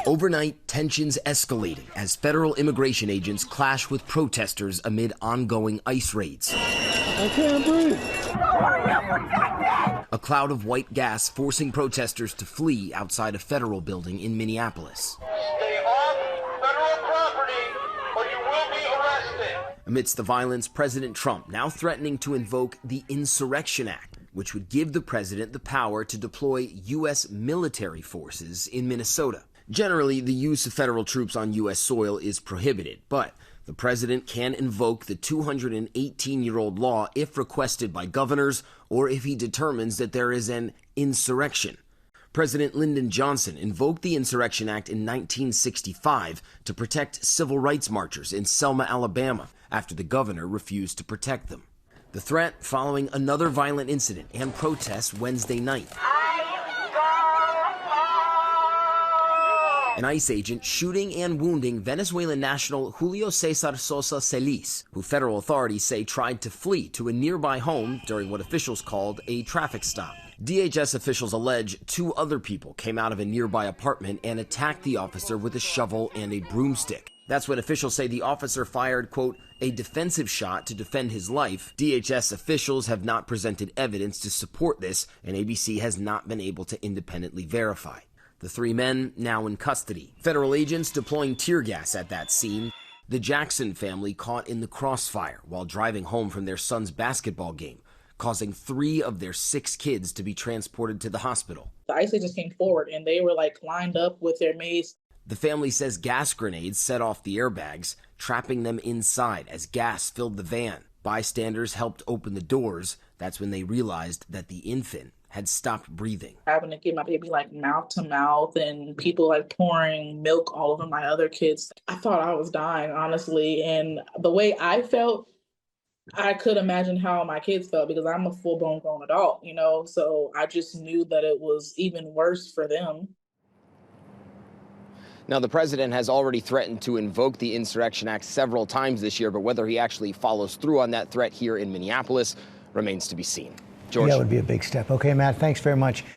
Overnight, tensions escalating as federal immigration agents clash with protesters amid ongoing ICE raids. I can't breathe. A cloud of white gas forcing protesters to flee outside a federal building in Minneapolis. Stay off federal property or you will be arrested. Amidst the violence, President Trump now threatening to invoke the Insurrection Act, which would give the president the power to deploy U.S. military forces in Minnesota. Generally, the use of federal troops on U.S. soil is prohibited, but the president can invoke the 218-year-old law if requested by governors or if he determines that there is an insurrection. President Lyndon Johnson invoked the Insurrection Act in 1965 to protect civil rights marchers in Selma, Alabama, after the governor refused to protect them. The threat following another violent incident and protests Wednesday night. An ICE agent shooting and wounding Venezuelan national Julio Cesar Sosa Celis, who federal authorities say tried to flee to a nearby home during what officials called a traffic stop. DHS officials allege 2 other people came out of a nearby apartment and attacked the officer with a shovel and a broomstick. That's when officials say the officer fired, quote, a defensive shot to defend his life. DHS officials have not presented evidence to support this, and ABC has not been able to independently verify. The 3 men now in custody. Federal agents deploying tear gas at that scene. The Jackson family caught in the crossfire while driving home from their son's basketball game, causing 3 of their 6 kids to be transported to the hospital. The ICE agents came forward and they were lined up with their mace. The family says gas grenades set off the airbags, trapping them inside as gas filled the van. Bystanders helped open the doors. That's when they realized that the infant had stopped breathing. Having to get my baby mouth to mouth and people pouring milk all over my other kids. I thought I was dying, honestly. And the way I felt, I could imagine how my kids felt because I'm a full-blown grown adult, so I just knew that it was even worse for them. Now, the president has already threatened to invoke the Insurrection Act several times this year, but whether he actually follows through on that threat here in Minneapolis remains to be seen. George. That would be a big step. Okay, Matt, thanks very much.